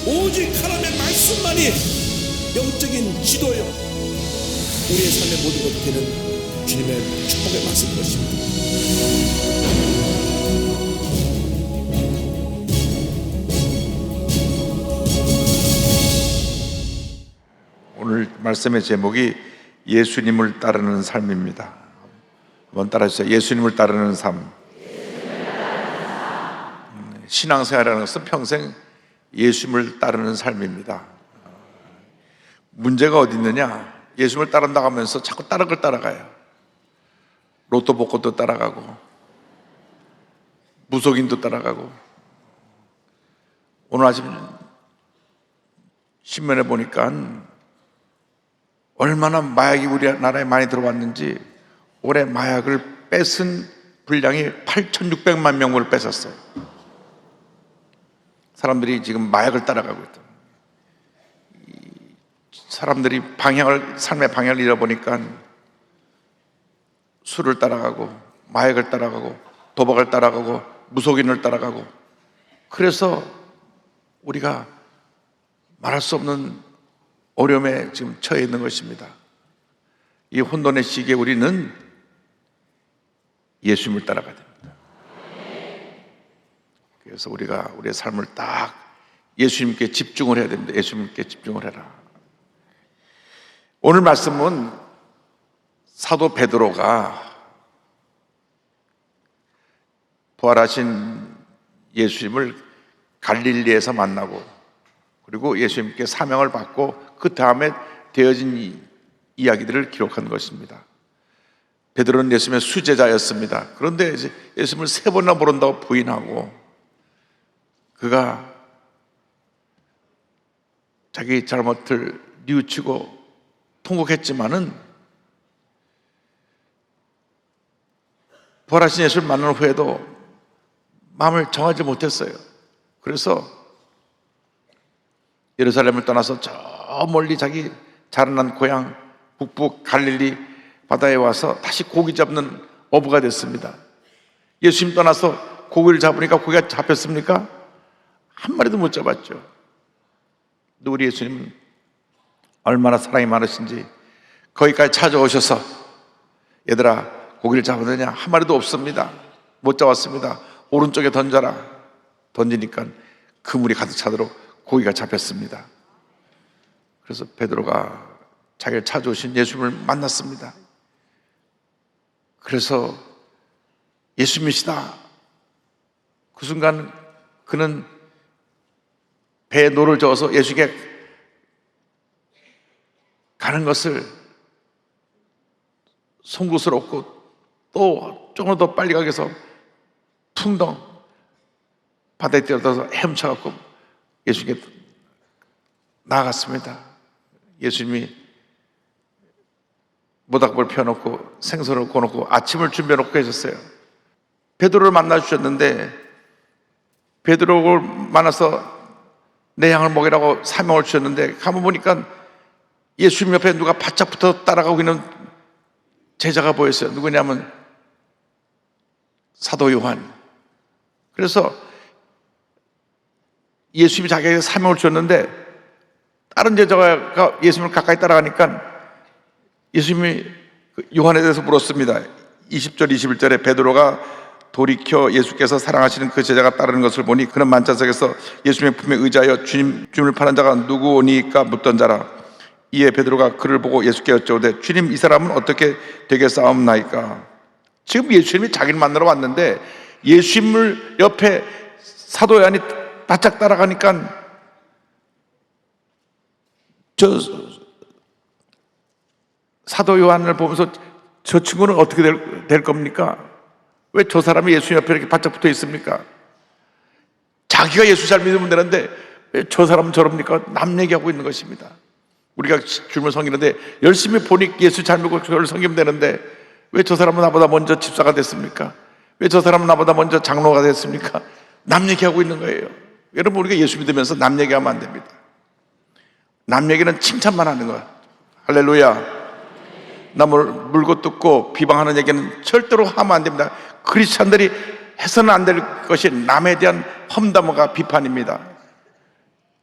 오직 하나님의 말씀만이 영적인 지도요, 우리의 삶의 모든 것이 되는 주님의 축복의 말씀인 것입니다. 오늘 말씀의 제목이 예수님을 따르는 삶입니다. 한번 따라주세요. 예수님을 따르는 삶. 신앙생활이라는 것은 평생 예수님을 따르는 삶입니다. 문제가 어디 있느냐? 예수님을 따른다고 하면서 자꾸 다른 걸 따라가요. 로또 복권도 따라가고 무속인도 따라가고. 오늘 아침 신문에 보니까 얼마나 마약이 우리나라에 많이 들어왔는지, 올해 마약을 뺏은 분량이 8,600만 명을 뺏었어요. 사람들이 지금 마약을 따라가고 있다. 사람들이 삶의 방향을 잃어보니까 술을 따라가고 마약을 따라가고 도박을 따라가고 무속인을 따라가고, 그래서 우리가 말할 수 없는 어려움에 지금 처해 있는 것입니다. 이 혼돈의 시기에 우리는 예수님을 따라가야 됩니다. 그래서 우리가 우리의 삶을 딱 예수님께 집중을 해야 됩니다. 예수님께 집중을 해라. 오늘 말씀은 사도 베드로가 부활하신 예수님을 갈릴리에서 만나고, 그리고 예수님께 사명을 받고 그 다음에 되어진 이야기들을 기록한 것입니다. 베드로는 예수님의 수제자였습니다. 그런데 이제 예수님을 3번이나 모른다고 부인하고, 그가 자기 잘못을 뉘우치고 통곡했지만은 부활하신 예수를 만난 후에도 마음을 정하지 못했어요. 그래서 예루살렘을 떠나서 저 멀리 자기 자라난 고향 북부 갈릴리 바다에 와서 다시 고기 잡는 어부가 됐습니다. 예수님 떠나서 고기를 잡으니까 고기가 잡혔습니까? 한 마리도 못 잡았죠. 근데 우리 예수님은 얼마나 사랑이 많으신지 거기까지 찾아오셔서, 얘들아 고기를 잡았느냐? 한 마리도 없습니다. 못 잡았습니다. 오른쪽에 던져라. 던지니까 그물이 가득 차도록 고기가 잡혔습니다. 그래서 베드로가 자기를 찾아오신 예수님을 만났습니다. 그래서 예수님이시다. 그 순간 그는 배에 노를 저어서 예수께 가는 것을 송구스럽고 또 조금 더 빨리 가기 위해서 퉁덩 바다에 뛰어들어서 헤엄쳐갖고 예수님께 나아갔습니다. 예수님이 모닥불을 펴놓고 생선을 구워놓고 아침을 준비해놓고 계셨어요. 베드로를 만나 주셨는데, 베드로를 만나서 내 양을 먹이라고 사명을 주셨는데, 가만 보니까 예수님 옆에 누가 바짝 붙어 따라가고 있는 제자가 보였어요. 누구냐면 사도 요한. 그래서 예수님이 자기에게 사명을 줬는데, 다른 제자가 예수님을 가까이 따라가니까 예수님이 요한에 대해서 물었습니다. 20절 21절에 베드로가 돌이켜 예수께서 사랑하시는 그 제자가 따르는 것을 보니 그는 만찬석에서 예수님의 품에 의지하여 주님을 파는 자가 누구오니까 묻던 자라. 이에 베드로가 그를 보고 예수께 여쭤오되 주님, 이 사람은 어떻게 되겠사옵나이까? 지금 예수님이 자기를 만나러 왔는데 예수님을 옆에 사도 요한이 바짝 따라가니까 저 사도 요한을 보면서 저 친구는 어떻게 될 겁니까? 왜 저 사람이 예수님 옆에 이렇게 바짝 붙어 있습니까? 자기가 예수 잘 믿으면 되는데 왜 저 사람은 저럽니까? 남 얘기하고 있는 것입니다. 우리가 주님을 섬기는데 열심히 보니 예수 잘 믿고 저를 섬기면 되는데 왜 저 사람은 나보다 먼저 집사가 됐습니까? 왜 저 사람은 나보다 먼저 장로가 됐습니까? 남 얘기하고 있는 거예요. 여러분, 우리가 예수 믿으면서 남 얘기하면 안 됩니다. 남 얘기는 칭찬만 하는 거야. 할렐루야. 남을 물고 뜯고 비방하는 얘기는 절대로 하면 안 됩니다. 크리스찬들이 해서는 안 될 것이 남에 대한 험담과 비판입니다.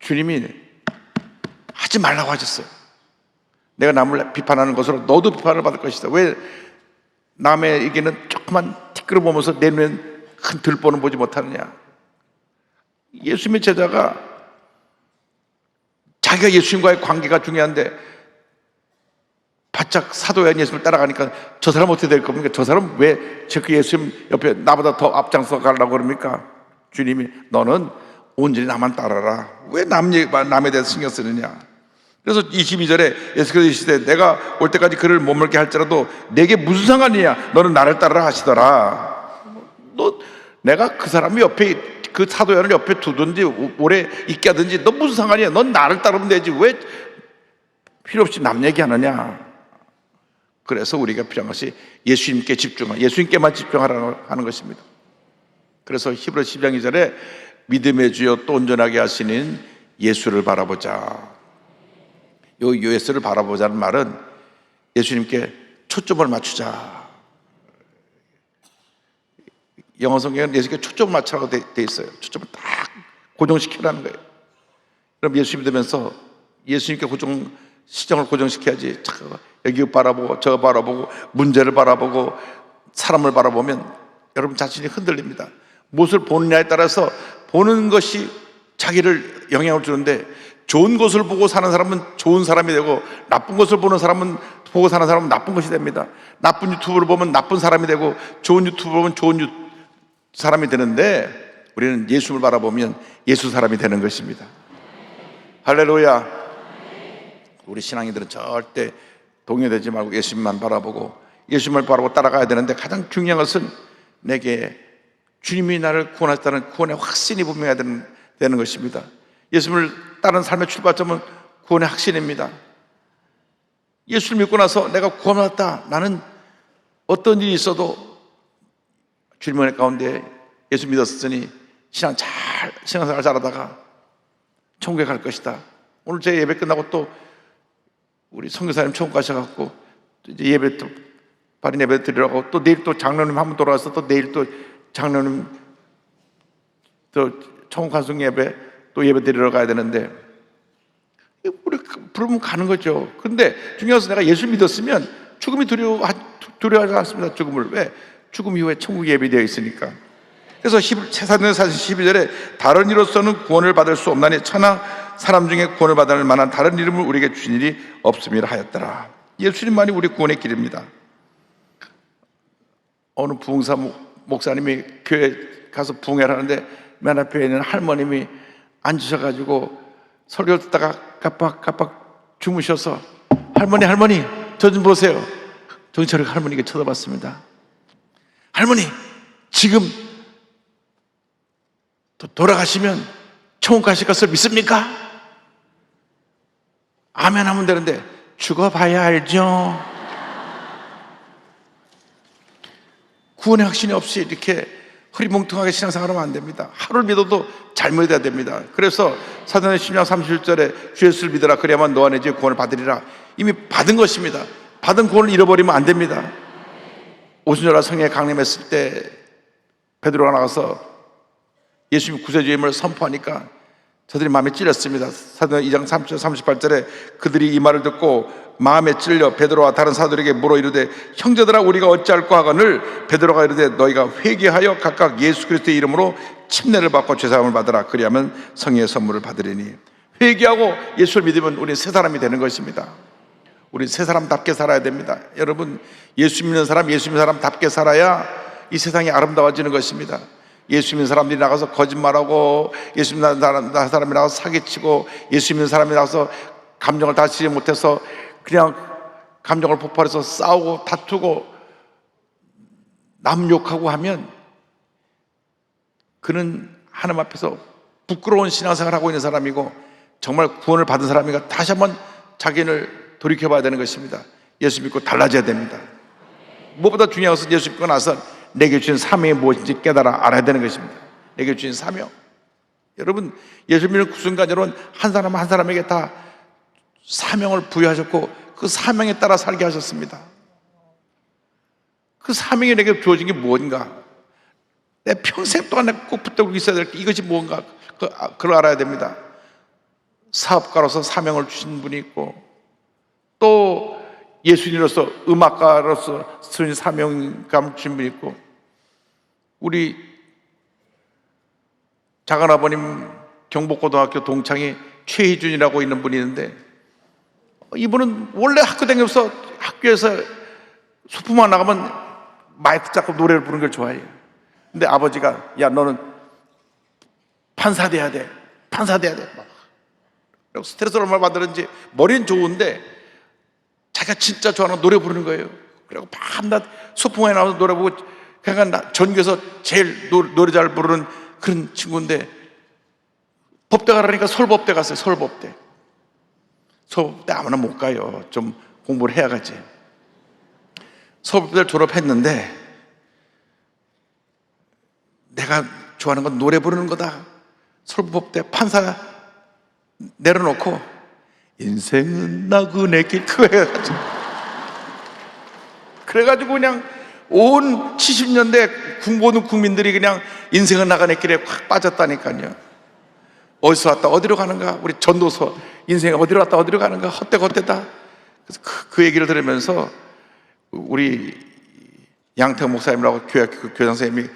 주님이 하지 말라고 하셨어요. 내가 남을 비판하는 것으로 너도 비판을 받을 것이다. 왜 남에게는 조그만 티끌을 보면서 내 눈엔 큰 들보는 보지 못하느냐. 예수님의 제자가 자기가 예수님과의 관계가 중요한데 바짝 사도야 예수님을 따라가니까 저 사람 어떻게 될 겁니까? 저 사람 왜 그 예수님 옆에 나보다 더 앞장서 가려고 그럽니까? 주님이 너는 온전히 나만 따라라. 왜 남에 대해서 신경 쓰느냐? 그래서 22절에 예수께서 이르시되 내가 올 때까지 그를 머물게 할지라도 내게 무슨 상관이냐? 너는 나를 따르라 하시더라. 내가 그 사람이 옆에 그 사도 요한을 옆에 두든지 오래 있게 하든지 너 무슨 상관이야? 넌 나를 따르면 되지 왜 필요 없이 남 얘기하느냐? 그래서 우리가 필요한 것이 예수님께 예수님께만 집중하라는 하는 것입니다. 그래서 히브리서 10장 2절에 믿음의 주여 또 온전하게 하시는 예수를 바라보자. 요 예수를 바라보자는 말은 예수님께 초점을 맞추자. 영어 성경에는 예수님께 초점을 맞추라고 돼 있어요. 초점을 딱 고정시키라는 거예요. 그럼 예수 믿으면서 예수님께 시정을 고정시켜야지. 여기 바라보고 저 바라보고 문제를 바라보고 사람을 바라보면 여러분 자신이 흔들립니다. 무엇을 보느냐에 따라서 보는 것이 자기를 영향을 주는데 좋은 것을 보고 사는 사람은 좋은 사람이 되고 나쁜 것을 보는 사람은 보고 사는 사람은 나쁜 것이 됩니다. 나쁜 유튜브를 보면 나쁜 사람이 되고 좋은 유튜브를 보면 좋은 사람이 되는데 우리는 예수를 바라보면 예수 사람이 되는 것입니다. 할렐루야. 우리 신앙인들은 절대 동요되지 말고 예수님만 바라보고 예수님을 바라보고 따라가야 되는데 가장 중요한 것은 내게 주님이 나를 구원하셨다는 구원의 확신이 분명해야 되는 것입니다. 예수님을 따르는 삶의 출발점은 구원의 확신입니다. 예수를 믿고 나서 내가 구원받았다. 나는 어떤 일이 있어도 주님의 은혜 가운데 예수 믿었으니 신앙생활 잘하다가 천국에 갈 것이다. 오늘 제 예배 끝나고 또 우리 선교사님 천국 가셔갖고 이제 예배 또 발인 예배 드리라고 또 내일 또 장로님 한번 돌아와서 또 내일 또 장로님 또 천국 환송 예배 또 예배 드리러 가야 되는데 우리 부르면 가는 거죠. 근데 중요한 것은 내가 예수 믿었으면 죽음이 두려워하지 않습니다. 죽음을. 왜? 죽음 이후에 천국 예배되어 있으니까. 그래서 사도행전 12절에 다른 이로서는 구원을 받을 수 없나니 천하 사람 중에 구원을 받을 만한 다른 이름을 우리에게 주신 일이 없음이라 하였더라. 예수님만이 우리 구원의 길입니다. 어느 부흥사 목사님이 교회 가서 부흥회를 하는데 맨 앞에 있는 할머님이 앉으셔가지고 설교를 듣다가 깜빡 주무셔서 할머니 저 좀 보세요. 정철이 할머니께 쳐다봤습니다. 할머니 지금 돌아가시면 천국 가실 것을 믿습니까? 아멘 하면 되는데 죽어봐야 알죠. 구원의 확신이 없이 이렇게 흐리멍텅하게 신앙생활하면 안 됩니다. 하루를 믿어도 잘못해야 됩니다. 그래서 사도행전 10장 31절에 주 예수를 믿어라 그래야만 너 안에 구원을 받으리라. 이미 받은 것입니다. 받은 구원을 잃어버리면 안 됩니다. 오순절날 성령에 강림했을 때 베드로가 나가서 예수님 구세주임을 선포하니까 저들이 마음에 찔렸습니다. 사도행전 2장 38절에 그들이 이 말을 듣고 마음에 찔려 베드로와 다른 사도들에게 물어 이르되 형제들아 우리가 어찌할까 하거늘 베드로가 이르되 너희가 회개하여 각각 예수 그리스도의 이름으로 침례를 받고 죄사함을 받으라. 그리하면 성령의 선물을 받으리니. 회개하고 예수를 믿으면 우리는 새 사람이 되는 것입니다. 우리 새 사람답게 살아야 됩니다. 여러분 예수 믿는 사람답게 살아야 이 세상이 아름다워지는 것입니다. 예수 믿는 사람들이 나가서 거짓말하고 예수 믿는 사람이 나가서 사기치고 예수 믿는 사람이 나가서 감정을 다스리지 못해서 그냥 감정을 폭발해서 싸우고 다투고 남 욕하고 하면 그는 하나님 앞에서 부끄러운 신앙생활을 하고 있는 사람이고 정말 구원을 받은 사람이니까 다시 한번 자기를 돌이켜봐야 되는 것입니다. 예수 믿고 달라져야 됩니다. 무엇보다 중요한 것은 예수 믿고 나서 내게 주신 사명이 무엇인지 깨달아 알아야 되는 것입니다. 내게 주신 사명. 여러분 예수 믿는 그 순간 여러분 한 사람 한 사람에게 다 사명을 부여하셨고 그 사명에 따라 살게 하셨습니다. 그 사명이 내게 주어진 게 무엇인가? 내 평생 동안 꼭 붙들고 있어야 될 게 이것이 무엇인가? 그걸 알아야 됩니다. 사업가로서 사명을 주신 분이 있고, 또 예수인으로서 음악가로서 주신 사명감을 주신 분이 있고, 우리 작은아버님 경복고등학교 동창이 최희준이라고 있는 분이 있는데, 이분은 원래 학교 다니면서 학교에서 소풍만 나가면 마이크 잡고 노래를 부르는 걸 좋아해요. 근데 아버지가, 야, 너는 판사 돼야 돼, 판사 돼야 돼. 막 스트레스를 얼마나 받았는지. 머리는 좋은데 자기가 진짜 좋아하는 노래 부르는 거예요. 그리고 밤낮 소풍에 나와서 노래 부르고, 그러니까 전교에서 제일 노래 잘 부르는 그런 친구인데, 법대 가라니까 서울법대 갔어요. 서울법대 아무나 못 가요. 좀 공부를 해야 가지. 서울법대를 졸업했는데, 내가 좋아하는 건 노래 부르는 거다. 서울법대 판사 내려놓고 인생은 나그네 길, 그래가지고 그냥 온 70년대 모든 국민들이 그냥 인생은 나그네 길에 확 빠졌다니까요. 어디서 왔다 어디로 가는가, 우리 전도서 인생 어디로 왔다 어디로 가는가, 헛되다. 그래서 그 얘기를 들으면서 우리 양태 목사님이라고 교회학교 교장 선생님이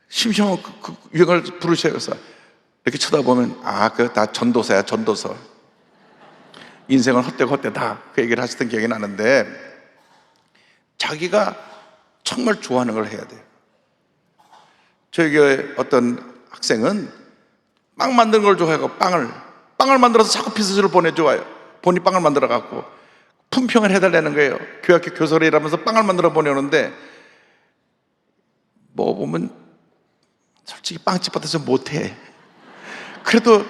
심심한 그 유행을 부르셔요. 그래서 이렇게 쳐다보면, 그거 다 전도서야, 전도서. 인생은 헛되다. 그 얘기를 하셨던 기억이 나는데, 자기가 정말 좋아하는 걸 해야 돼요. 저희 교회 어떤 학생은 빵 만드는 걸 좋아하고, 빵을 만들어서 자꾸 피스를 보내줘요. 본이 빵을 만들어 갖고 품평을 해달라는 거예요. 교회학교 교사를 일하면서 빵을 만들어 보내오는데, 뭐 보면 솔직히 빵집 같아서 못해. 그래도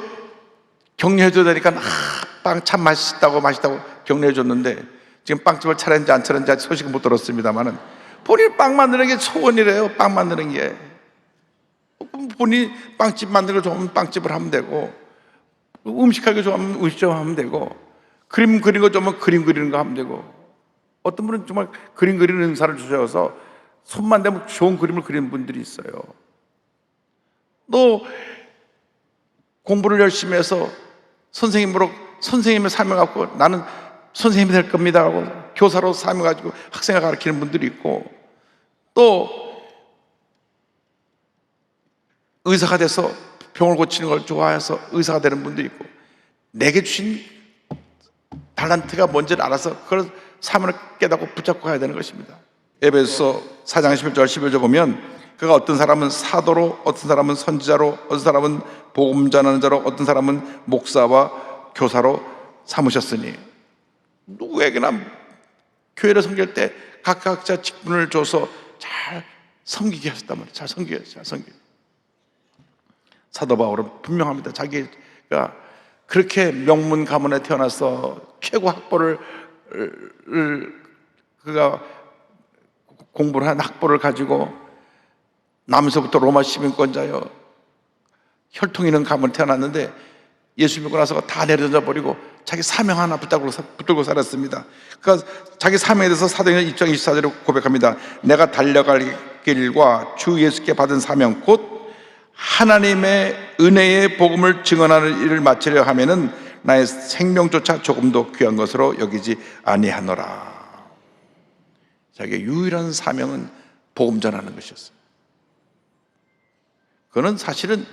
격려해줘야 되니까, 빵 참 맛있다고 격려해줬는데, 지금 빵집을 차렸는지 안 차렸는지 아직 소식은 못 들었습니다만은, 본인 빵 만드는 게 소원이래요. 빵 만드는 게. 본인 빵집 만드는 걸 좋아하면 빵집을 하면 되고, 음식하기 거 좋아하면 음식점 하면 되고, 그림 그리는 거 좋아하면 그림 그리는 거 하면 되고. 어떤 분은 정말 그림 그리는 은사를 주셔서 손만 대면 좋은 그림을 그리는 분들이 있어요. 또 공부를 열심히 해서 선생님의 삶을 갖고, 나는 선생님이 될 겁니다 하고 교사로 삶을 가지고 학생을 가르치는 분들이 있고, 또 의사가 돼서 병을 고치는 걸 좋아해서 의사가 되는 분도 있고, 내게 주신 달란트가 뭔지를 알아서 그걸 삶을 깨닫고 붙잡고 가야 되는 것입니다. 에베소서 4장 11절 12절 보면, 그가 어떤 사람은 사도로, 어떤 사람은 선지자로, 어떤 사람은 복음 전하는 자로, 어떤 사람은 목사와 교사로 삼으셨으니, 누구에게나 교회를 섬길 때 각자 직분을 줘서 잘 섬기게 하셨단 말이에요. 잘 섬기게. 사도 바울은 분명합니다. 자기가 그렇게 명문 가문에 태어나서 최고 학벌을 그가 공부를 한 학벌을 가지고 남에서부터 로마 시민권자요, 혈통 있는 가문에 태어났는데, 예수 믿고 나서 다 내려져 버리고 자기 사명 하나 붙들고 살았습니다. 그러니까 자기 사명에 대해서 사도행전 1장 24절에 고백합니다. 내가 달려갈 길과 주 예수께 받은 사명 곧 하나님의 은혜의 복음을 증언하는 일을 마치려 하면은 나의 생명조차 조금도 귀한 것으로 여기지 아니하노라. 자기의 유일한 사명은 복음 전하는 것이었어요. 그는 사실은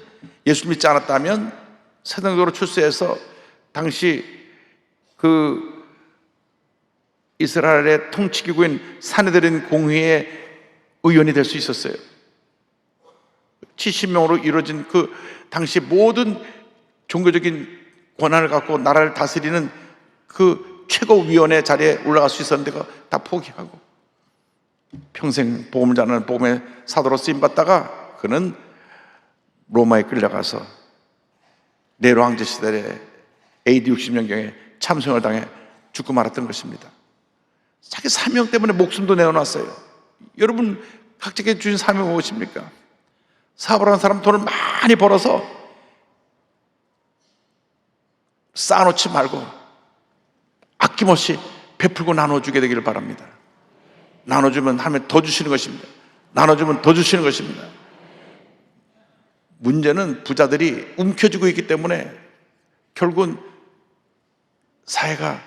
예수 믿지 않았다면 세상적으로 출세해서 당시 그 이스라엘의 통치기구인 사내들인 공회의 의원이 될 수 있었어요. 70명으로 이루어진 그 당시 모든 종교적인 권한을 갖고 나라를 다스리는 그 최고위원회 자리에 올라갈 수 있었는데 그거 다 포기하고 평생 복음을 전하는 복음의 사도로 쓰임받다가 그는 로마에 끌려가서 네로 황제 시대에 AD 60년경에 참송을 당해 죽고 말았던 것입니다. 자기 사명 때문에 목숨도 내어놨어요. 여러분 각자에게 주신 사명이 무엇입니까? 사업을 하는 사람 돈을 많이 벌어서 쌓아놓지 말고 아낌없이 베풀고 나눠주게 되기를 바랍니다. 나눠주면 하나님 더 주시는 것입니다. 나눠주면 더 주시는 것입니다. 문제는 부자들이 움켜쥐고 있기 때문에 결국은 사회가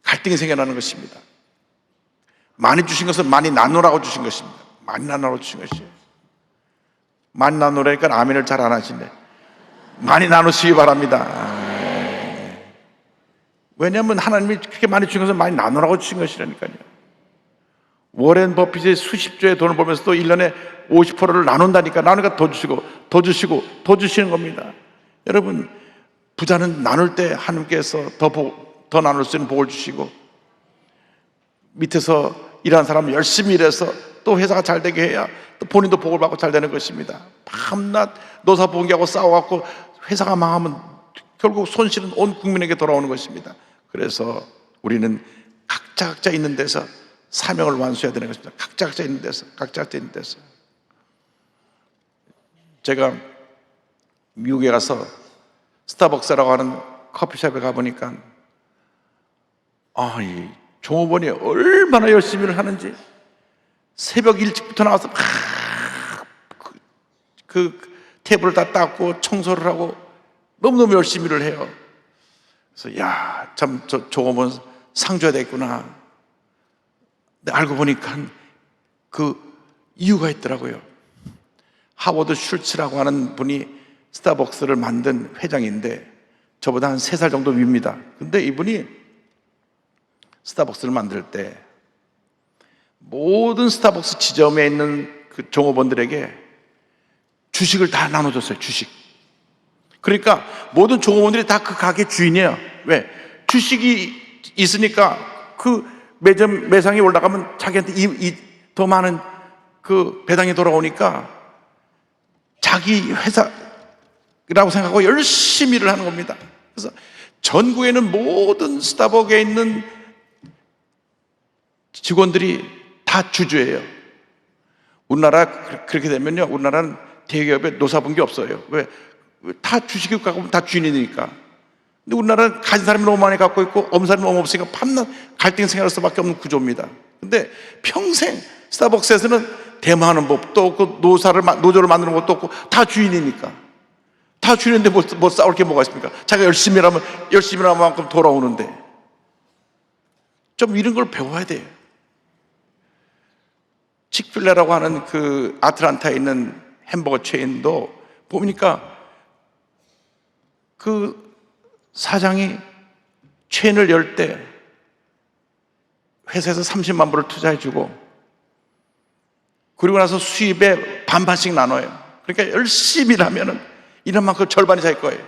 갈등이 생겨나는 것입니다. 많이 주신 것은 많이 나누라고 주신 것입니다. 많이 나누라고 주신 것이에요. 많이 나누라니까 아멘을 잘 안 하시네. 많이 나누시기 바랍니다. 왜냐하면 하나님이 그렇게 많이 주신 것은 많이 나누라고 주신 것이라니까요. 워렌 버핏이 수십조의 돈을 벌면서도 1년에 50%를 나눈다니까. 나누니까 더 주시고 더 주시고 더 주시는 겁니다. 여러분, 부자는 나눌 때 하나님께서 더 나눌 수 있는 복을 주시고, 밑에서 일하는 사람은 열심히 일해서 또 회사가 잘 되게 해야 또 본인도 복을 받고 잘 되는 것입니다. 밤낮 노사봉기하고 싸워갖고 회사가 망하면 결국 손실은 온 국민에게 돌아오는 것입니다. 그래서 우리는 각자 있는 데서 사명을 완수해야 되는 것입니다. 각자 있는 데서. 제가 미국에 가서 스타벅스라고 하는 커피숍에 가보니까 이 종업원이 얼마나 열심히 일 하는지, 새벽 일찍부터 나와서 막 그 테이블을 다 닦고 청소를 하고 너무너무 열심히 일을 해요. 그래서 참 저 종업원 상 줘야 되겠구나. 근데 알고 보니까 그 이유가 있더라고요. 하워드 슐츠라고 하는 분이 스타벅스를 만든 회장인데 저보다 한 3살 정도 위입니다. 근데 이분이 스타벅스를 만들 때 모든 스타벅스 지점에 있는 그 종업원들에게 주식을 다 나눠줬어요. 주식. 그러니까 모든 종업원들이 다 그 가게 주인이에요. 왜? 주식이 있으니까 그 매상이 올라가면 자기한테 더 많은 그 배당이 돌아오니까 자기 회사라고 생각하고 열심히 일을 하는 겁니다. 그래서 전국에는 모든 스타벅에 있는 직원들이 다 주주예요. 우리나라 그렇게 되면요, 우리나라는 대기업에 노사분기 없어요. 왜? 다 주식을 갖고 다 주인이니까. 근데 우리나라는 가진 사람이 너무 많이 갖고 있고 없는 사람이 너무 없으니까 밤낮 갈등 생활할 수밖에 없는 구조입니다. 근데 평생 스타벅스에서는 대마하는 법도 없고 노조를 만드는 것도 없고 다 주인이니까. 다 주인인데 뭐 싸울 게 뭐가 있습니까? 자기가 열심히 일하면 만큼 돌아오는데. 좀 이런 걸 배워야 돼요. 칙필레라고 하는 그 아틀란타에 있는 햄버거 체인도 보니까 그 사장이 체인을 열 때 회사에서 30만 불을 투자해주고, 그리고 나서 수입의 반반씩 나눠요. 그러니까 열심히 일하면은 이런 만큼 절반이 자기 거예요.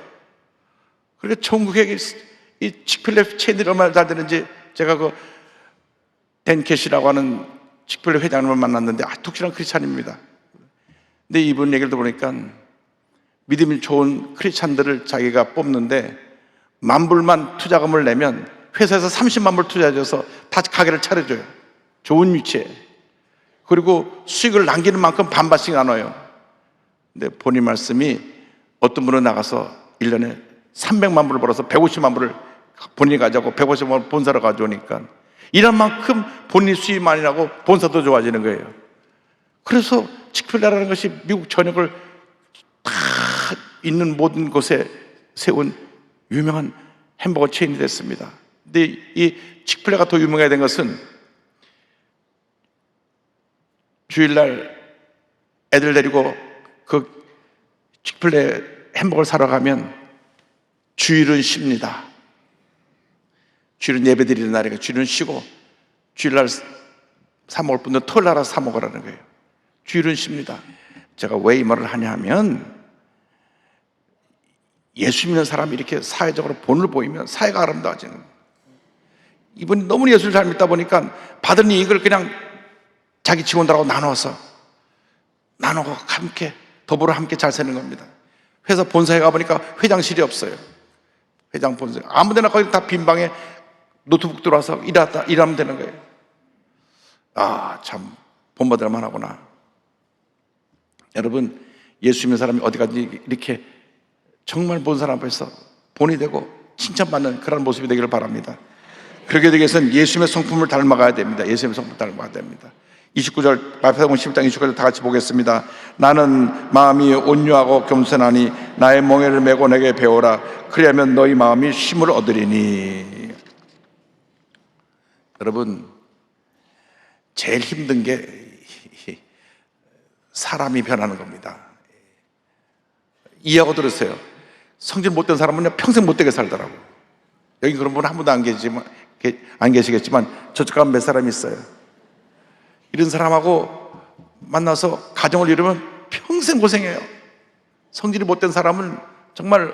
그러니까 전국에 이 칙필레 체인들이 얼마나 잘 되는지, 제가 그 댄 캐시라고 하는 칙필레 회장님을 만났는데 독실한 크리스찬입니다. 근데 이분 얘기를 들어보니까 믿음이 좋은 크리스찬들을 자기가 뽑는데 10,000불만 투자금을 내면 회사에서 30만 불 투자해줘서 다 가게를 차려줘요. 좋은 위치에. 그리고 수익을 남기는 만큼 반반씩 나눠요. 근데 본인 말씀이 어떤 분은 나가서 1년에 300만 불을 벌어서 150만 불을 본인이 가져가고 150만 불을 본사로 가져오니까 일한 만큼 본인이 수입이 많이 나고 본사도 좋아지는 거예요. 그래서 칙필레라는 것이 미국 전역을 다 있는 모든 곳에 세운 유명한 햄버거 체인이 됐습니다. 근데 이 칙필레가 더 유명하게 된 것은 주일날 애들 데리고 그 칙필레 햄버거를 사러 가면 주일은 쉽니다. 주일은 예배 드리는 날이니까 주일은 쉬고, 주일날 사 먹을 분들은 토요일날 사 먹으라는 거예요. 주일은 쉽니다. 제가 왜 이 말을 하냐 하면, 예수 믿는 사람이 이렇게 사회적으로 본을 보이면 사회가 아름다워지는 거예요. 이분이 너무 예수를 잘 믿다 보니까 받은 이익을 그냥 자기 직원들하고 나눠서 함께 더불어 함께 잘 사는 겁니다. 회사 본사에 가보니까 회장실이 없어요. 회장 본사 아무데나 거기 다 빈 방에 노트북 들어와서 일하면 되는 거예요. 참 본받을 만하구나. 여러분, 예수 믿는 사람이 어디 가든지 이렇게 정말 본 사람 앞에서 본이 되고 칭찬받는 그런 모습이 되기를 바랍니다. 그렇게 되기 위해서는 예수님의 성품을 닮아가야 됩니다. 예수님의 성품을 닮아가야 됩니다. 29절 마태복음 11장 29절 다 같이 보겠습니다. 나는 마음이 온유하고 겸손하니 나의 멍에를 메고 내게 배우라. 그리하면 너희 마음이 쉼을 얻으리니. 여러분, 제일 힘든 게 사람이 변하는 겁니다. 이해하고 들으세요. 성질 못된 사람은 평생 못되게 살더라고. 여기 그런 분 한 분도 안 계시겠지만 저쪽 가면 몇 사람이 있어요. 이런 사람하고 만나서 가정을 이루면 평생 고생해요. 성질이 못된 사람은 정말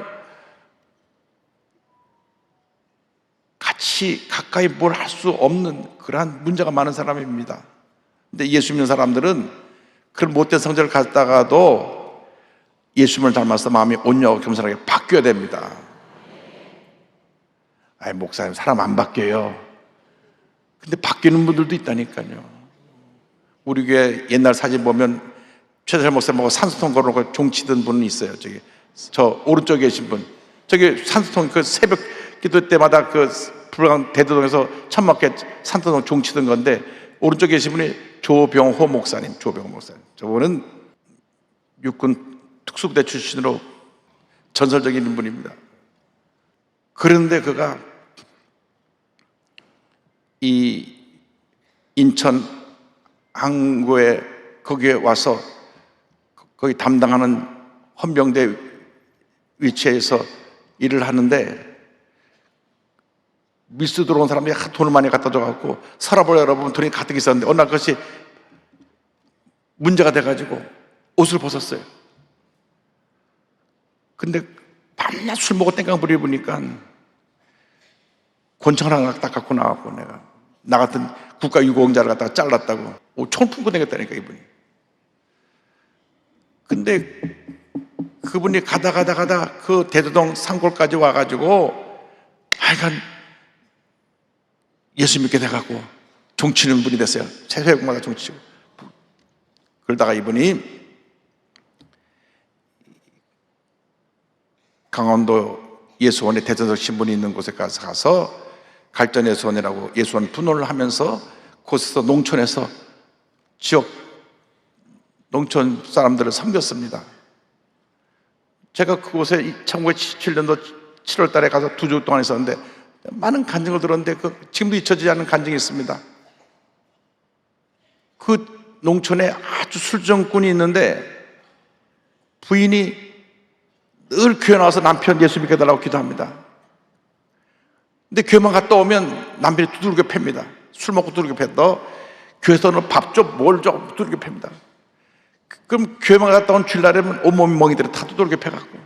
같이 가까이 뭘 할 수 없는 그러한 문제가 많은 사람입니다. 근데 예수 믿는 사람들은 그런 못된 성질을 갖다가도 예수님을 닮아서 마음이 온유하고 겸손하게 바뀌어야 됩니다. 아이, 목사님, 사람 안 바뀌어요. 근데 바뀌는 분들도 있다니까요. 우리 교회 옛날 사진 보면 최재철 목사님하고 산소통 걸어놓고 종치던 분이 있어요. 저 오른쪽에 계신 분. 저기 산소통 그 새벽 기도 때마다 그 불강 대도동에서 천막에 산소통 종치던 건데, 오른쪽에 계신 분이 조병호 목사님. 저분은 육군 특수부대 출신으로 전설적인 분입니다. 그런데 그가 이 인천 항구에 거기에 와서 거기 담당하는 헌병대 위치에서 일을 하는데, 밀수 들어온 사람들이 돈을 많이 갖다 줘갖고 서랍을 열어보면 돈이 가득 있었는데 어느 날 그것이 문제가 돼가지고 옷을 벗었어요. 근데 밤낮 술 먹고 땡깡 부리니까 권총을 하나 딱 갖고 나왔고, 내가 나 같은 국가유공자를 갖다가 잘랐다고 총을 품고 다녔다니까, 이분이. 근데 그분이 가다 그 대도동 산골까지 와가지고 하여간 예수 믿게 돼가고 종치는 분이 됐어요. 새벽마다 종치고. 그러다가 이분이 강원도 예수원에 대전석 신분이 있는 곳에 가서 갈전예수원이라고 예수원 분원을 하면서 곳에서 농촌에서 지역 농촌 사람들을 섬겼습니다. 제가 그곳에 1977년도 7월 달에 가서 2주 동안 있었는데 많은 간증을 들었는데 지금도 잊혀지지 않는 간증이 있습니다. 그 농촌에 아주 술정꾼이 있는데 부인이 늘 교회 나와서 남편 예수 믿게 해달라고 기도합니다. 근데 교회만 갔다 오면 남편이 두들겨 팹니다. 술 먹고 두들겨 패도 교회에서는 밥 줘, 뭘 줘, 두들겨 팹니다. 그럼 교회만 갔다 온 주일날에는 온몸이 멍이들이 다 두들겨 패갖고,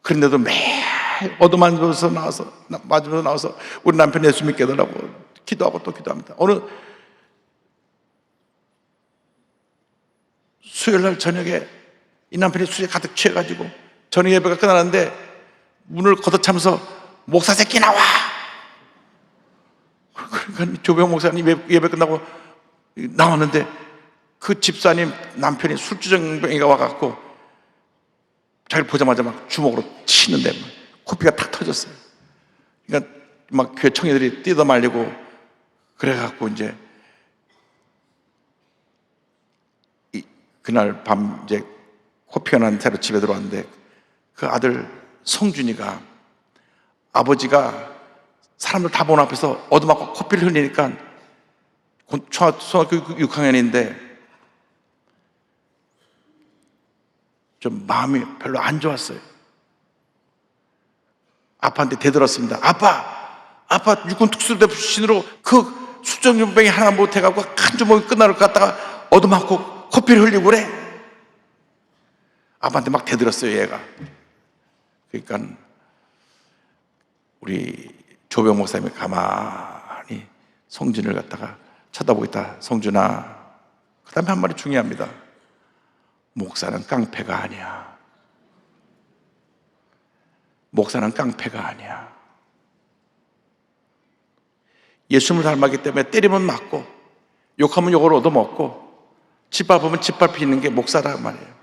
그런데도 매일 얻어맞으면서 나와서 우리 남편 예수 믿게 해달라고 기도하고 또 기도합니다. 어느 수요일날 저녁에 이 남편이 술에 가득 취해가지고 저녁 예배가 끝나는데 문을 걷어차면서 목사 새끼 나와! 그러니까 조병 목사님 예배 끝나고 나왔는데 그 집사님 남편이 술주정뱅이가 와갖고 자기를 보자마자 막 주먹으로 치는데 코피가 탁 터졌어요. 그러니까 막 교회 청년들이 뛰어 말리고 그래갖고 이제 그날 밤 이제 코피가 난 채로 집에 들어왔는데 그 아들 성준이가 아버지가 사람들 다 보는 앞에서 얻어맞고 코피를 흘리니까 초등학교 6학년인데 좀 마음이 별로 안 좋았어요. 아빠한테 대들었습니다. 아빠 육군 특수부대 출신으로 그 수정연병이 하나 못해갖고 한 주먹이 끝나를 갖다가 얻어맞고 코피를 흘리고 그래. 아빠한테 막 대들었어요, 얘가. 그러니까 우리 조병 목사님이 가만히 성준을 갖다가 쳐다보겠다. 성준아, 그 다음에 한 말이 중요합니다. 목사는 깡패가 아니야. 목사는 깡패가 아니야. 예수님을 닮았기 때문에 때리면 맞고 욕하면 욕을 얻어먹고 짓밟으면 짓밟히는 게 목사란 말이에요.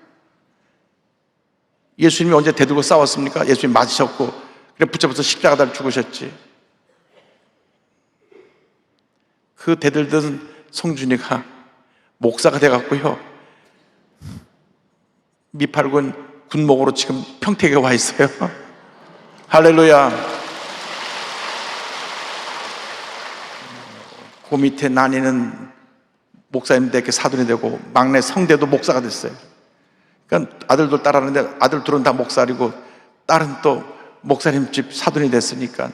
예수님이 언제 대들고 싸웠습니까? 예수님이 맞으셨고 그래 붙잡아서 십자가를 죽으셨지. 그 대들던 성준이가 목사가 돼갖고요, 미팔군 군목으로 지금 평택에 와 있어요. 할렐루야. 그 밑에 나뉘는 목사님들에게 사돈이 되고 막내 성대도 목사가 됐어요. 그러니까 아들도 따라하는데 아들 둘은 다 목사리고 딸은 또 목사님 집 사돈이 됐으니까,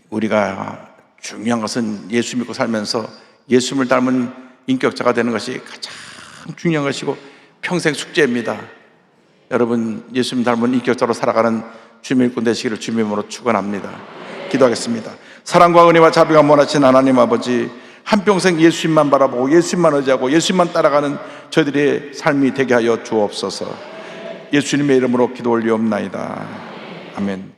우리가 중요한 것은 예수 믿고 살면서 예수님을 닮은 인격자가 되는 것이 가장 중요한 것이고 평생 숙제입니다. 여러분, 예수님 닮은 인격자로 살아가는 주님의 일꾼 되시기를 주님으로 축원합니다. 기도하겠습니다. 사랑과 은혜와 자비가 원하신 하나님 아버지, 한평생 예수님만 바라보고 예수님만 의지하고 예수님만 따라가는 저희들의 삶이 되게 하여 주옵소서. 예수님의 이름으로 기도 올리옵나이다. 아멘.